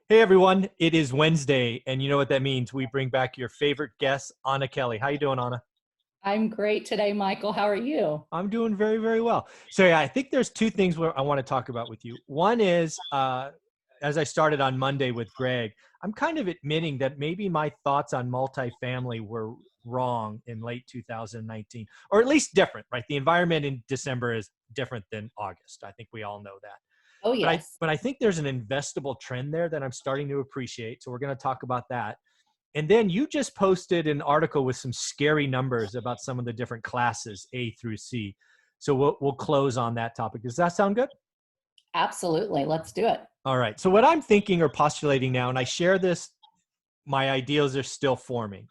Hey everyone, it is Wednesday, and you know what that means. We bring back your favorite guest, Anna Kelly. How you doing, Anna? I'm great today, Michael. How are you? I'm doing very, very well. So yeah, I think there's two things where I want to talk about with you. One is, as I started on Monday with Greg, I'm kind of admitting that maybe my thoughts on multifamily were wrong in late 2019, or at least different, right? The environment in December is different than August. I think we all know that. Oh, But I yes. but I think there's an investable trend there that I'm starting to appreciate. So we're going to talk about that. And then you just posted an article with some scary numbers about some of the different classes A through C. So we'll close on that topic. Does that sound good? Absolutely. Let's do it. All right. So what I'm thinking or postulating now, and I share this, my ideas are still forming,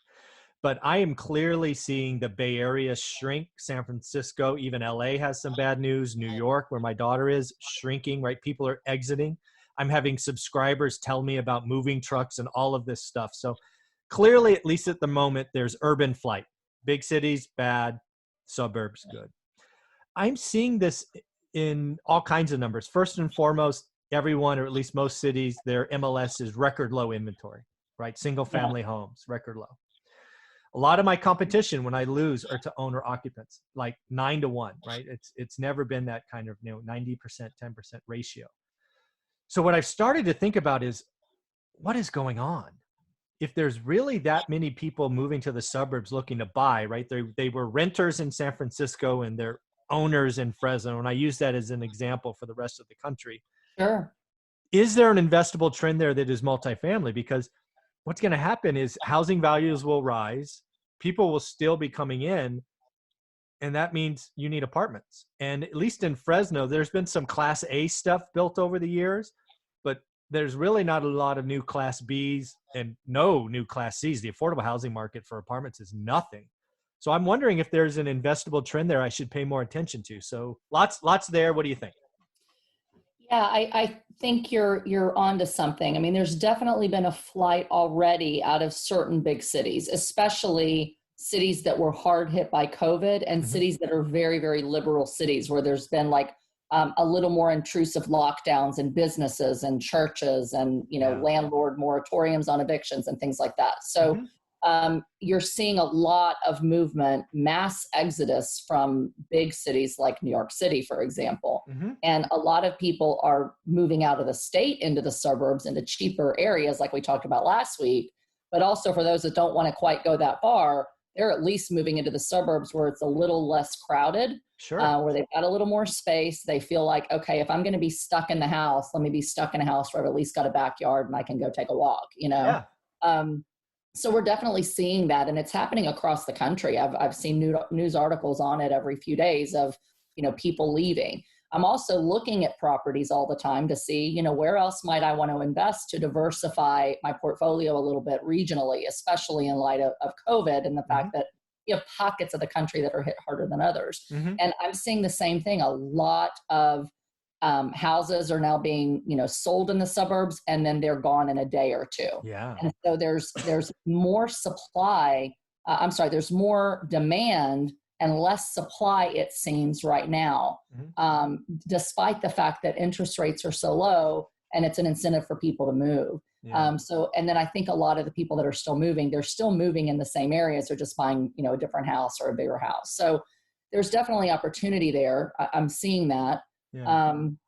but I am clearly seeing the Bay Area shrink. San Francisco, even LA has some bad news. New York, where my daughter is, shrinking, right? People are exiting. I'm having subscribers tell me about moving trucks and all of this stuff. So clearly, at least at the moment, there's urban flight. Big cities, bad. Suburbs, good. I'm seeing this in all kinds of numbers. First and foremost, everyone, or at least most cities, their MLS is record low inventory, right? Single Yeah. family homes, record low. A lot of my competition when I lose are to owner occupants, like 9 to 1, right? It's never been that kind of 90%, 10% ratio. So what I've started to think about is what is going on? If there's really that many people moving to the suburbs looking to buy, right? They were renters in San Francisco and they're owners in Fresno. And I use that as an example for the rest of the country. Sure. Is there an investable trend there that is multifamily? Because what's going to happen is housing values will rise, people will still be coming in, and that means you need apartments. And at least in Fresno, there's been some Class A stuff built over the years, but there's really not a lot of new Class Bs and no new Class Cs. The affordable housing market for apartments is nothing. So I'm wondering if there's an investable trend there I should pay more attention to. So lots there. What do you think? Yeah, I think you're onto something. I mean, there's definitely been a flight already out of certain big cities, especially cities that were hard hit by COVID and Hmm. cities that are very, very liberal cities where there's been like a little more intrusive lockdowns and businesses and churches and Yeah. landlord moratoriums on evictions and things like that. So Hmm. you're seeing a lot of movement, mass exodus from big cities like New York City, for example. Hmm. And a lot of people are moving out of the state into the suburbs, into cheaper areas, like we talked about last week. But also for those that don't want to quite go that far, they're at least moving into the suburbs where it's a little less crowded, Sure. where they've got a little more space. They feel like, okay, if I'm going to be stuck in the house, let me be stuck in a house where I've at least got a backyard and I can go take a walk. Yeah. Um, so we're definitely seeing that, and it's happening across the country. I've seen news articles on it every few days of people leaving. I'm also looking at properties all the time to see where else might I want to invest to diversify my portfolio a little bit regionally, especially in light of COVID and the Hmm. fact that you have pockets of the country that are hit harder than others. Hmm. And I'm seeing the same thing. A lot of houses are now being sold in the suburbs, and then they're gone in a day or two. Yeah. And so there's more supply. I'm sorry, there's more demand and less supply, it seems, right now, Hmm. despite the fact that interest rates are so low and it's an incentive for people to move. Yeah. And then I think a lot of the people that are still moving, they're still moving in the same areas. They're just buying, a different house or a bigger house. So there's definitely opportunity there. I'm seeing that. Yeah. Um,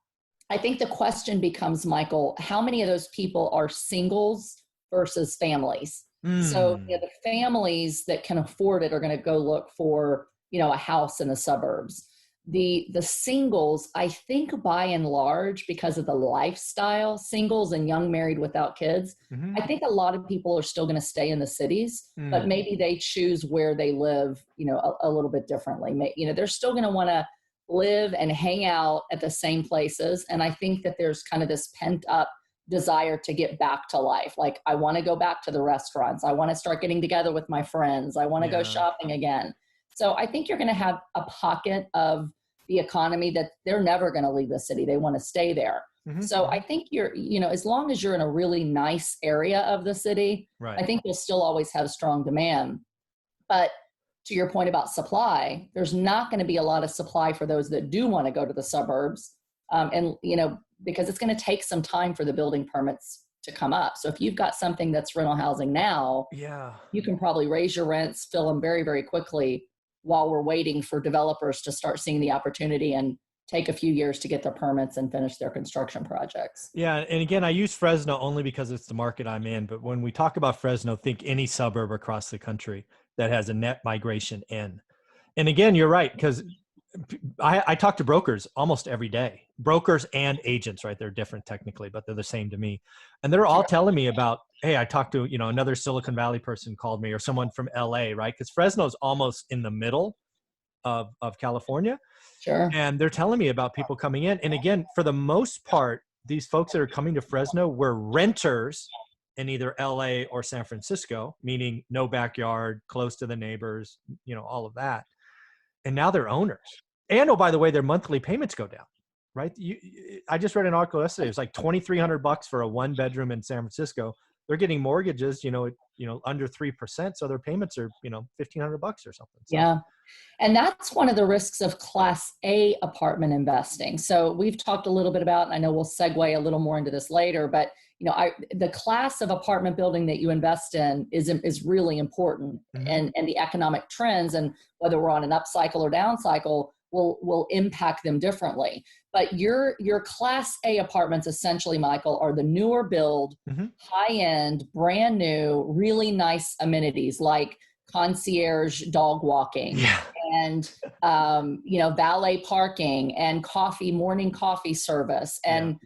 I think the question becomes, Michael, how many of those people are singles versus families? So Mm. the families that can afford it are going to go look for, a house in the suburbs. The singles, I think by and large, because of the lifestyle, singles and young married without kids, Hmm. I think a lot of people are still going to stay in the cities, but Mm. maybe they choose where they live, a little bit differently. They're still going to want to live and hang out at the same places. And I think that there's kind of this pent up desire to get back to life. Like, I want to go back to the restaurants. I want to start getting together with my friends. I want to go Yeah. shopping again. So I think you're going to have a pocket of the economy that they're never going to leave the city. They want to stay there. Hmm. So Hmm. I think as long as you're in a really nice area of the city, Right. I think you'll still always have strong demand. But to your point about supply, there's not going to be a lot of supply for those that do want to go to the suburbs. And because it's going to take some time for the building permits to come up. So if you've got something that's rental housing now, Yeah. you can probably raise your rents, fill them very, very quickly while we're waiting for developers to start seeing the opportunity and take a few years to get their permits and finish their construction projects. Yeah. And again, I use Fresno only because it's the market I'm in. But when we talk about Fresno, think any suburb across the country that has a net migration in. And again, you're right, because I talk to brokers almost every day, brokers and agents, right? They're different technically, but they're the same to me. And they're all telling me about, hey, I talked to, another Silicon Valley person called me, or someone from LA, right? Because Fresno's almost in the middle of California. Sure. And they're telling me about people coming in. And again, for the most part, these folks that are coming to Fresno were renters in either LA or San Francisco, meaning no backyard, close to the neighbors, all of that. And now they're owners. And, oh, by the way, their monthly payments go down, right? I just read an article yesterday. It was like $2,300 for a 1-bedroom in San Francisco. They're getting mortgages, under 3%. So their payments are, $1,500 or something. So. Yeah. And that's one of the risks of Class A apartment investing. So we've talked a little bit about, and I know we'll segue a little more into this later, but the class of apartment building that you invest in is really important. Mm-hmm. And the economic trends, and whether we're on an up cycle or down cycle, will impact them differently. But your Class A apartments, essentially, Michael, are the newer build, mm-hmm. high-end, brand new, really nice amenities like concierge dog walking, yeah. and valet parking, and morning coffee service, and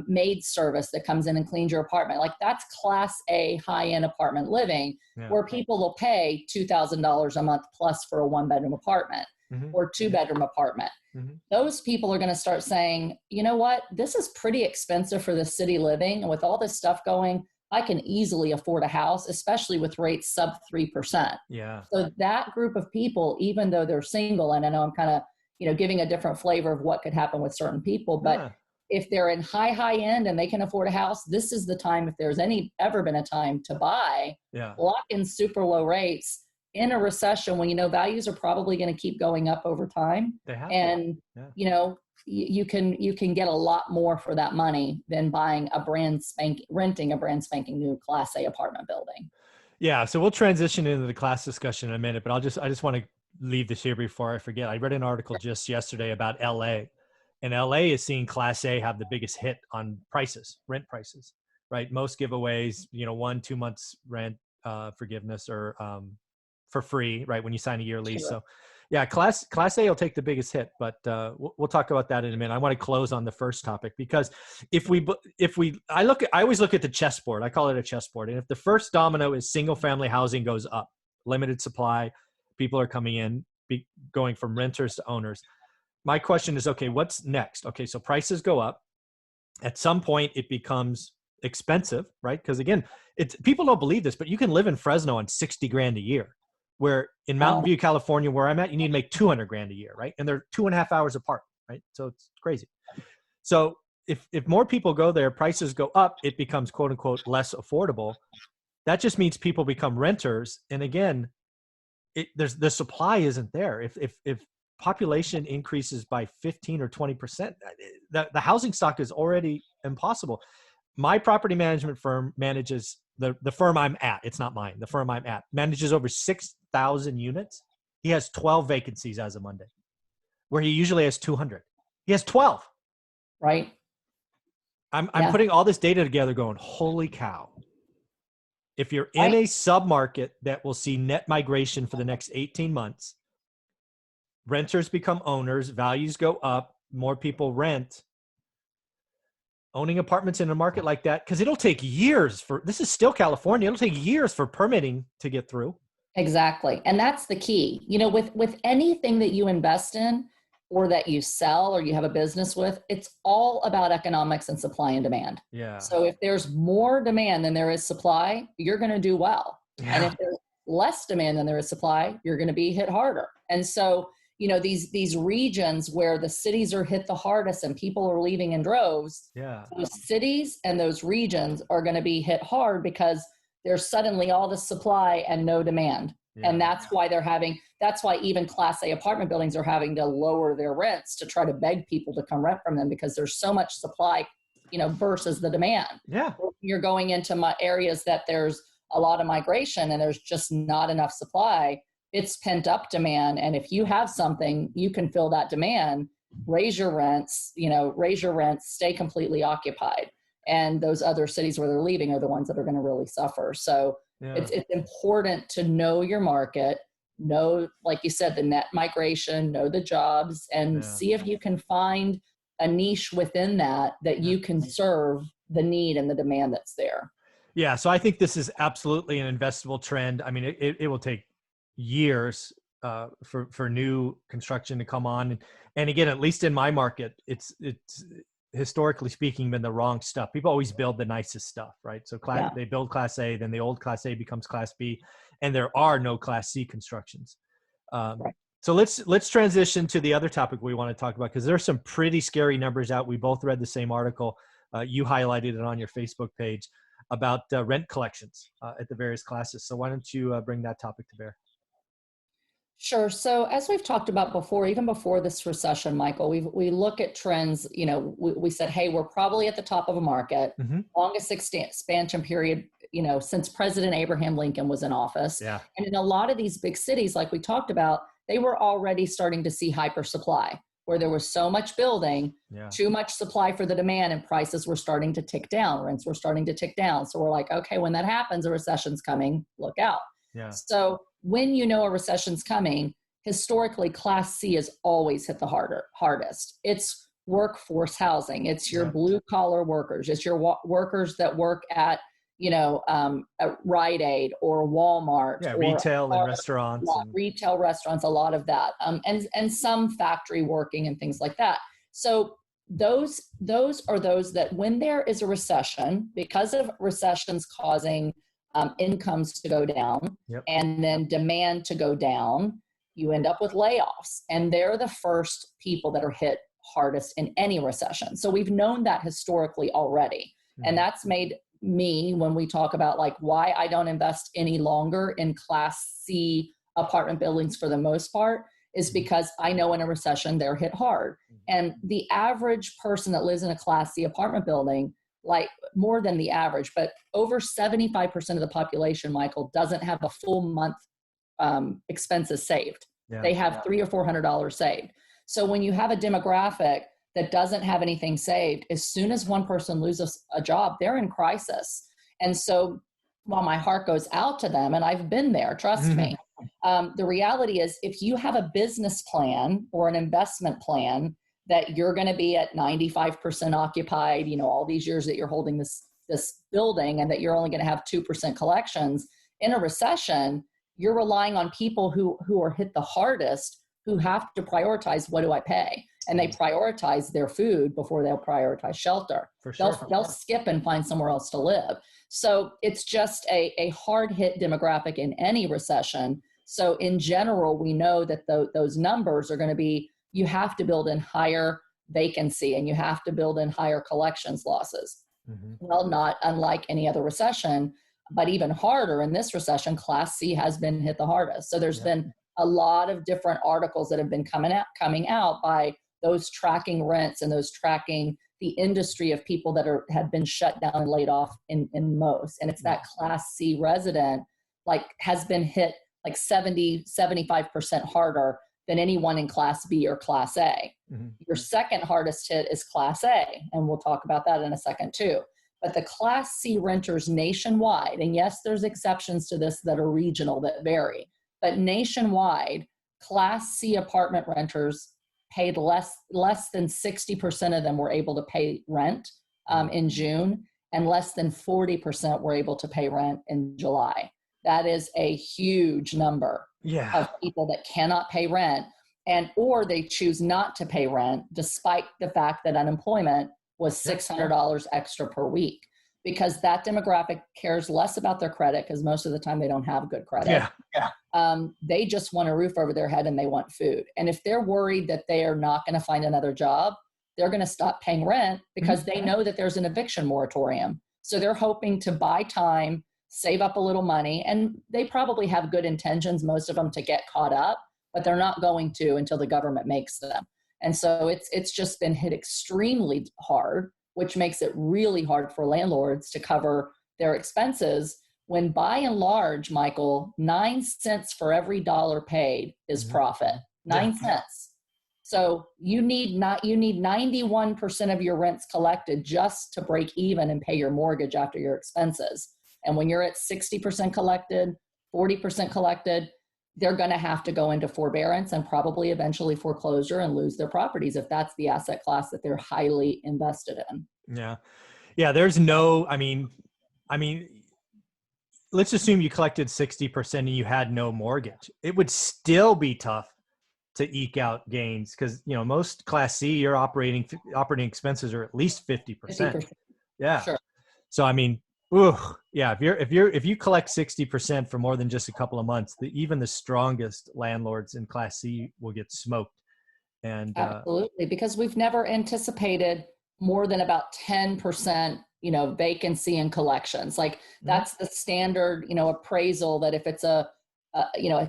maid service that comes in and cleans your apartment. Like, that's Class A high-end apartment living, where people will pay $2,000 a month plus for a 1-bedroom apartment. Mm-hmm. or 2-bedroom apartment. Mm-hmm. Those people are going to start saying, you know what, this is pretty expensive for the city living. And with all this stuff going, I can easily afford a house, especially with rates sub 3%. Yeah. So that group of people, even though they're single, and I know I'm kind of, giving a different flavor of what could happen with certain people, but if they're in high end and they can afford a house, this is the time, if there's ever been a time to buy, lock in super low rates in a recession when values are probably going to keep going up over time. They have and you can get a lot more for that money than buying renting a brand spanking new Class A apartment building. Yeah, so we'll transition into the class discussion in a minute, but I just want to leave this here before I forget. I read an article just yesterday about LA, and LA is seeing Class A have the biggest hit on prices, rent prices, right? Most giveaways, 1-2 months rent forgiveness or for free, right, when you sign a year lease. Sure. So yeah, Class A will take the biggest hit, but we'll talk about that in a minute. I want to close on the first topic, because I always look at the chessboard. I call it a chessboard. And if the first domino is single family housing goes up, limited supply, people are coming in, going from renters to owners. My question is, okay, what's next? Okay, so prices go up. At some point it becomes expensive, right? Because again, people don't believe this, but you can live in Fresno on $60,000 a year. Where in Mountain View, California, where I'm at, you need to make $200,000 a year, right? And they're 2.5 hours apart, right? So it's crazy. So if more people go there, prices go up, it becomes quote unquote less affordable. That just means people become renters. And again, the supply isn't there. If population increases by 15 or 20%, the housing stock is already impossible. My property management firm manages the firm I'm at. It's not mine. The firm I'm at manages over 6,000 units. He has 12 vacancies as of Monday, where he usually has 200. He has 12. Right. I'm putting all this data together going, holy cow. If you're in a submarket that will see net migration for the next 18 months, renters become owners, values go up, more people rent. Owning apartments in a market like that, because it'll take years this is still California, it'll take years for permitting to get through. Exactly. And that's the key. With anything that you invest in or that you sell or you have a business with, it's all about economics and supply and demand. Yeah. So if there's more demand than there is supply, you're going to do well. Yeah. And if there's less demand than there is supply, you're going to be hit harder. And so, these regions where the cities are hit the hardest and people are leaving in droves, those cities and those regions are going to be hit hard because there's suddenly all the supply and no demand. Yeah. And that's why even Class A apartment buildings are having to lower their rents to try to beg people to come rent from them, because there's so much supply versus the demand. Yeah. You're going into my areas that there's a lot of migration and there's just not enough supply. It's pent up demand. And if you have something, you can fill that demand, raise your rents, stay completely occupied. And those other cities where they're leaving are the ones that are going to really suffer. So it's important to know your market, know, like you said, the net migration, know the jobs, and see if you can find a niche within that you can serve the need and the demand that's there. Yeah. So I think this is absolutely an investable trend. I mean, it will take years for new construction to come on. And again, at least in my market, it's historically speaking been the wrong stuff. People always build the nicest stuff, right? So they build Class A, then the old Class A becomes Class B, and there are no Class C constructions. Right. So let's transition to the other topic we want to talk about, because there's some pretty scary numbers out. We both read the same article. You highlighted it on your Facebook page about rent collections at the various classes. So why don't you bring that topic to bear? Sure. So as we've talked about before, even before this recession, Michael, we look at trends, we said, hey, we're probably at the top of a market, longest expansion period, since President Abraham Lincoln was in office. Yeah. And in a lot of these big cities, like we talked about, they were already starting to see hyper supply, where there was so much building, too much supply for the demand, and prices were starting to tick down. Rents were starting to tick down. So we're like, okay, when that happens, a recession's coming, look out. Yeah. So when a recession's coming, historically, Class C has always hit the hardest. It's workforce housing. It's your blue collar workers. It's your workers that work at, at Rite Aid or Walmart. Yeah, retail and restaurants. Retail restaurants, a lot of that. And some factory working and things like that. So those are those that when there is a recession, because of recessions causing incomes to go down and then demand to go down, you end up with layoffs. And they're the first people that are hit hardest in any recession. So we've known that historically already. And that's made me, when we talk about like why I don't invest any longer in Class C apartment buildings for the most part, is because I know in a recession they're hit hard. And the average person that lives in a Class C apartment building, like more than the average, but over 75% of the population, Michael, doesn't have a full month expenses saved. They have $300 or $400 saved. So when you have a demographic that doesn't have anything saved, as soon as one person loses a job, they're in crisis. And so while my heart goes out to them, and I've been there, trust me, the reality is if you have a business plan or an investment plan that you're going to be at 95% occupied, all these years that you're holding this building, and that you're only going to have 2% collections in a recession, you're relying on people who are hit the hardest, who have to prioritize, what do I pay? And they prioritize their food before they'll prioritize shelter. For sure. They'll skip and find somewhere else to live. So it's just a hard hit demographic in any recession. So in general, we know that those numbers are going to be, you have to build in higher vacancy and you have to build in higher collections losses. Well, not unlike any other recession, but even harder in this recession, Class C has been hit the hardest. So there's been a lot of different articles that have been coming out by those tracking rents and those tracking the industry of people that have been shut down and laid off in most. And it's that Class C resident has been hit 75% harder than anyone in Class B or Class A. Your second hardest hit is Class A, and we'll talk about that in a second too. But the Class C renters nationwide, and yes, there's exceptions to this that are regional that vary, but nationwide, Class C apartment renters paid less than 60% of them were able to pay rent in June, and less than 40% were able to pay rent in July. That is a huge number of people that cannot pay rent, or they choose not to pay rent despite the fact that unemployment was $600 extra per week, because that demographic cares less about their credit, because most of the time they don't have good credit. They just want a roof over their head and they want food. And if they're worried that they are not going to find another job, they're going to stop paying rent because they know that there's an eviction moratorium. So they're hoping to buy time, save up a little money, and they probably have good intentions, most of them, to get caught up, but they're not going to until the government makes them. And so it's just been hit extremely hard. which makes it really hard for landlords to cover their expenses, when by and large, Michael, 9 cents for every dollar paid is profit. 9 cents. So you need 91% of your rents collected just to break even and pay your mortgage after your expenses. And when you're at 60% collected, 40% collected, they're going to have to go into forbearance and probably eventually foreclosure and lose their properties if that's the asset class that they're highly invested in. Yeah. Yeah. There's no, I mean, let's assume you collected 60% and you had no mortgage. It would still be tough to eke out gains because, you know, most Class C, your operating expenses are at least 50%. 50%. Yeah. Sure. So, I mean, yeah, if you collect 60% for more than just a couple of months, even the strongest landlords in Class C will get smoked. And absolutely, because we've never anticipated more than about 10%, you know, vacancy in collections. Like that's the standard, you know, appraisal that if it's a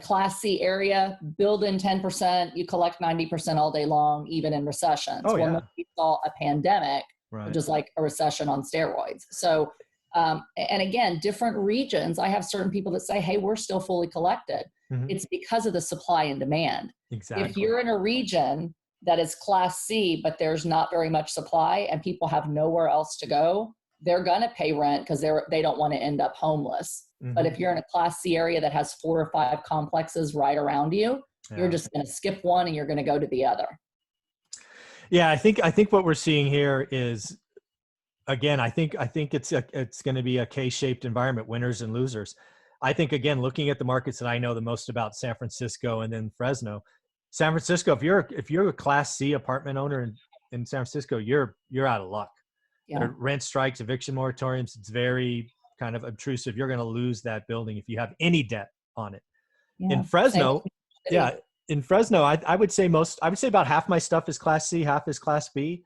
Class C area, build in 10%, you collect 90% all day long, even in recessions. We saw a pandemic, which is like a recession on steroids. So, and again, different regions, I have certain people that say, hey, we're still fully collected. It's because of the supply and demand. Exactly. If you're in a region that is Class C, but there's not very much supply and people have nowhere else to go, they're going to pay rent because they don't want to end up homeless. But if you're in a Class C area that has 4 or 5 complexes right around you, you're just going to skip one and you're going to go to the other. Yeah, I think what we're seeing here is, again, I think it's going to be a K-shaped environment, winners and losers. I think, again, looking at the markets that I know the most about, San Francisco and then Fresno. San Francisco, if you're a Class C apartment owner in San Francisco, you're out of luck. Yeah. Rent strikes, eviction moratoriums, it's very kind of obtrusive. You're going to lose that building if you have any debt on it. Yeah. In Fresno, I would say about half my stuff is Class C, half is Class B.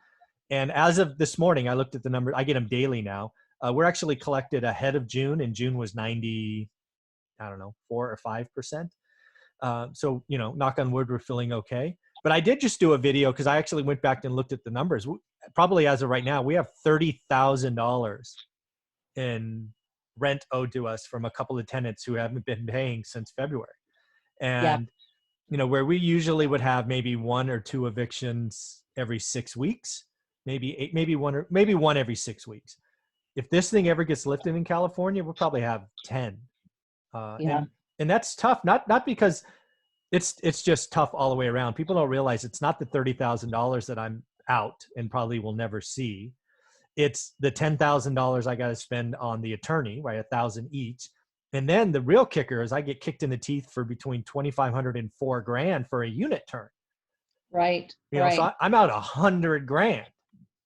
And as of this morning, I looked at the number. I get them daily now. We're actually collected ahead of June, and June was 90, 4 or 5%. So, you know, knock on wood, we're feeling okay. But I did just do a video because I actually went back and looked at the numbers. Probably as of right now, we have $30,000 in rent owed to us from a couple of tenants who haven't been paying since February. And, you know, where we usually would have maybe 1 or 2 evictions every 6 weeks, maybe one every 6 weeks. If this thing ever gets lifted in California, we'll probably have 10. And that's tough, not because it's just tough all the way around. People don't realize it's not the $30,000 that I'm out and probably will never see. It's the $10,000 I got to spend on the attorney, right? $1,000 each. And then the real kicker is I get kicked in the teeth for between $2,500 and $4,000 for a unit turn. Right. You know, so I'm out $100,000.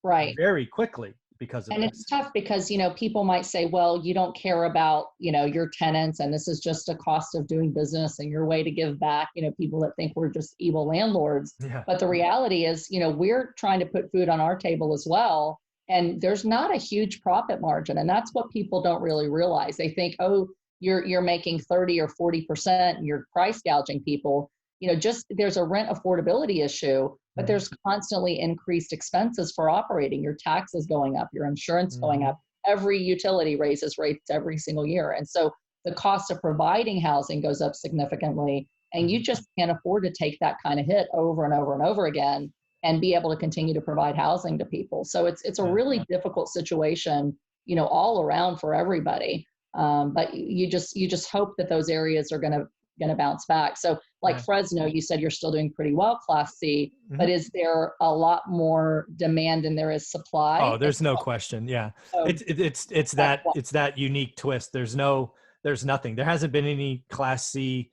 Right. Very quickly because of and this. It's tough because, you know, people might say, well, you don't care about, you know, your tenants and this is just a cost of doing business and your way to give back, you know, people that think we're just evil landlords. Yeah. But the reality is, you know, we're trying to put food on our table as well. And there's not a huge profit margin. And that's what people don't really realize. They think, oh, you're making 30 or 40% and you're price gouging people. You know, just there's a rent affordability issue, but there's constantly increased expenses for operating. Your taxes going up, your insurance going up. Every utility raises rates every single year. And so the cost of providing housing goes up significantly. And you just can't afford to take that kind of hit over and over and over again and be able to continue to provide housing to people. So it's a really difficult situation, you know, all around for everybody. But you just hope that those areas are going to bounce back. So like Fresno, you said you're still doing pretty well, Class C, but is there a lot more demand than there is supply? Oh, there's no question. Yeah. So it's that unique twist. There's nothing. There hasn't been any Class C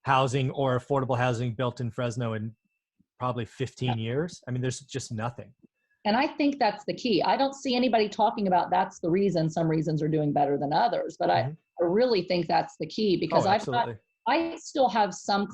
housing or affordable housing built in Fresno in probably 15 years. I mean, there's just nothing. And I think that's the key. I don't see anybody talking about that's the reason. Some regions are doing better than others, but I really think that's the key because I still have some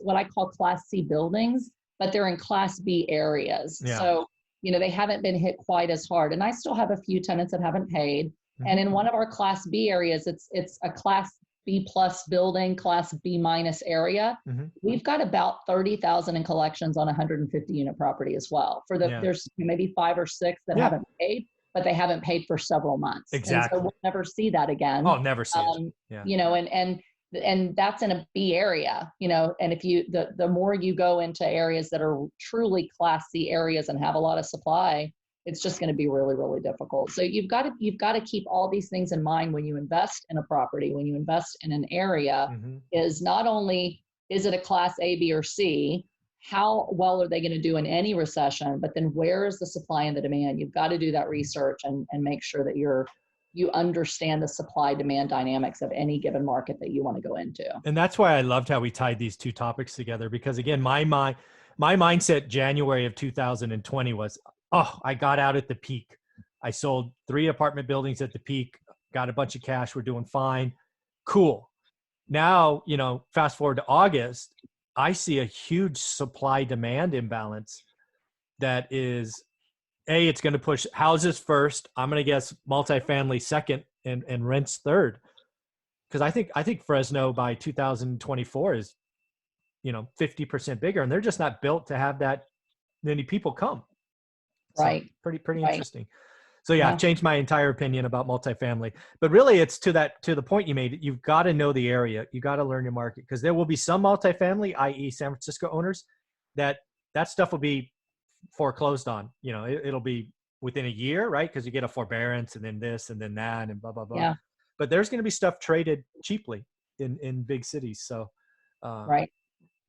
what I call Class C buildings, but they're in Class B areas. Yeah. So, you know, they haven't been hit quite as hard. And I still have a few tenants that haven't paid. And in one of our Class B areas, it's a Class B plus building, Class B minus area. We've got about 30,000 in collections on 150 unit property as well. There's maybe 5 or 6 that haven't paid. but they haven't paid for several months. And so Exactly. we'll never see that again. Oh, never see it. Yeah. You know, and that's in a B area, you know, and if you, the more you go into areas that are truly Class C areas and have a lot of supply, it's just going to be really, really difficult. So you've got to keep all these things in mind when you invest in a property, when you invest in an area, is not only, is it a Class A, B, or C? How well are they going to do in any recession? But then where is the supply and the demand? You've got to do that research and make sure that you understand the supply demand dynamics of any given market that you want to go into. And that's why I loved how we tied these two topics together, because again, my mindset January of 2020 was, oh, I got out at the peak. I sold 3 apartment buildings at the peak, got a bunch of cash. We're doing fine. Cool. Now, you know, fast forward to August, I see a huge supply demand imbalance that is, it's going to push houses first. I'm going to guess multifamily second and rents third. Because I think Fresno by 2024 is, you know, 50% bigger, and they're just not built to have that many people come. Right. So pretty interesting. So yeah, I've changed my entire opinion about multifamily. But really, it's to the point you made. You've got to know the area. You got to learn your market, because there will be some multifamily, i.e., San Francisco owners, that stuff will be foreclosed on. You know, it'll be within a year, right? Because you get a forbearance and then this and then that and blah blah blah. Yeah. But there's going to be stuff traded cheaply in big cities. So, right.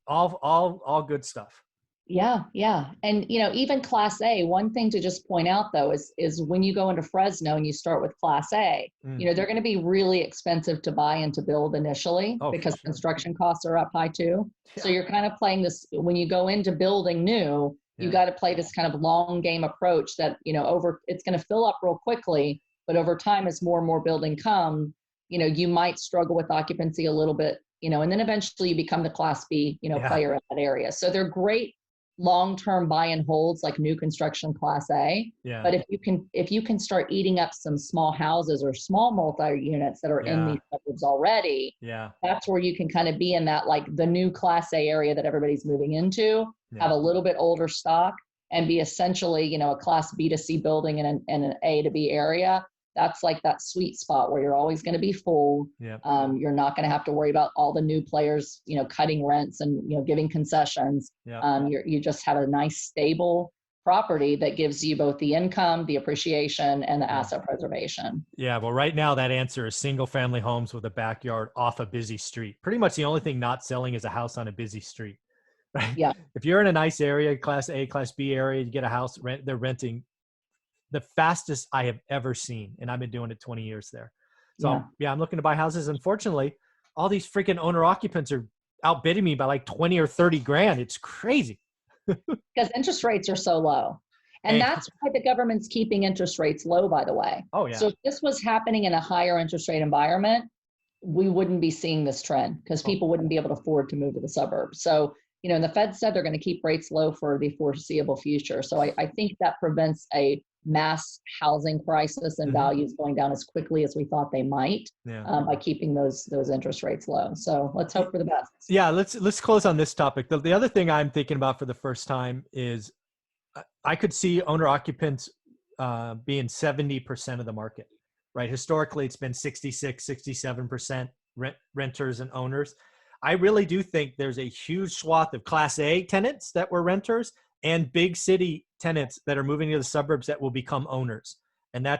All good stuff. Yeah. Yeah. And, you know, even Class A, one thing to just point out though, is when you go into Fresno and you start with Class A, you know, they're going to be really expensive to buy and to build initially, because construction costs are up high too. Yeah. So you're kind of playing this, when you go into building new, you got to play this kind of long game approach that, you know, it's going to fill up real quickly, but over time, as more and more building come, you know, you might struggle with occupancy a little bit, you know, and then eventually you become the Class B, you know, player in that area. So they're great long-term buy and holds, like new construction Class A. Yeah. But if you can start eating up some small houses or small multi-units that are in these suburbs already, that's where you can kind of be in that, like the new Class A area that everybody's moving into, have a little bit older stock, and be essentially, you know, a Class B to C building in an A to B area. That's like that sweet spot where you're always going to be full. Yep. You're not going to have to worry about all the new players, you know, cutting rents and, you know, giving concessions. Yep. You just have a nice, stable property that gives you both the income, the appreciation, and the asset preservation. Yeah. Well, right now that answer is single family homes with a backyard off a busy street. Pretty much the only thing not selling is a house on a busy street. Right? Yeah. If you're in a nice area, Class A, Class B area, you get a house, they're renting the fastest I have ever seen. And I've been doing it 20 years there. So I'm looking to buy houses. Unfortunately, all these freaking owner occupants are outbidding me by like 20 or 30 grand. It's crazy. Because interest rates are so low. And that's why the government's keeping interest rates low, by the way. Oh yeah. So if this was happening in a higher interest rate environment, we wouldn't be seeing this trend, because people wouldn't be able to afford to move to the suburbs. So, you know, and the Fed said they're going to keep rates low for the foreseeable future. So I think that prevents a mass housing crisis and values going down as quickly as we thought they might, by keeping those interest rates low. So let's hope for the best. Yeah, let's close on this topic. The other thing I'm thinking about for the first time is I could see owner occupants being 70% of the market, right? Historically, it's been 66, 67% renters and owners. I really do think there's a huge swath of Class A tenants that were renters and big city tenants that are moving to the suburbs that will become owners. And I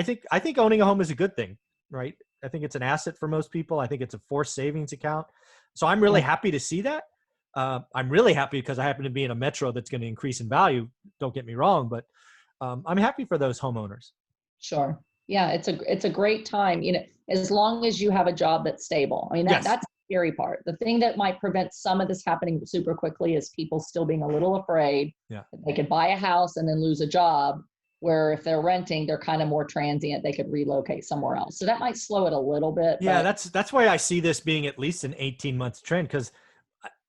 think owning a home is a good thing, right? I think it's an asset for most people. I think it's a forced savings account. So I'm really happy to see that. I'm really happy because I happen to be in a metro that's going to increase in value. Don't get me wrong, but I'm happy for those homeowners. Sure. Yeah, it's a great time, you know, as long as you have a job that's stable. I mean, that's the scary part. The thing that might prevent some of this happening super quickly is people still being a little afraid that they could buy a house and then lose a job, where if they're renting, they're kind of more transient. They could relocate somewhere else. So that might slow it a little bit. Yeah, that's why I see this being at least an 18-month trend, because,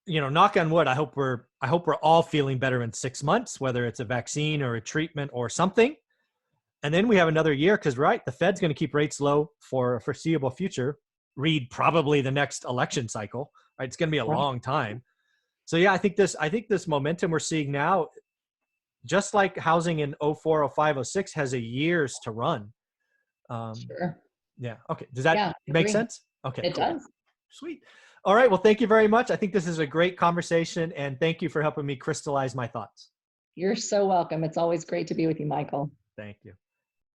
you know, knock on wood, I hope we're all feeling better in 6 months, whether it's a vaccine or a treatment or something. And then we have another year, because the Fed's going to keep rates low for a foreseeable future. Read probably the next election cycle. Right? It's going to be a long time. So yeah, I think this momentum we're seeing now, just like housing in 04, 05, 06 has a years to run. Sure. Yeah. Okay. Does that Yeah, I make agree. sense? Okay, It cool. does. Sweet. All right. Well, thank you very much. I think this is a great conversation, and thank you for helping me crystallize my thoughts. You're so welcome. It's always great to be with you, Michael. Thank you.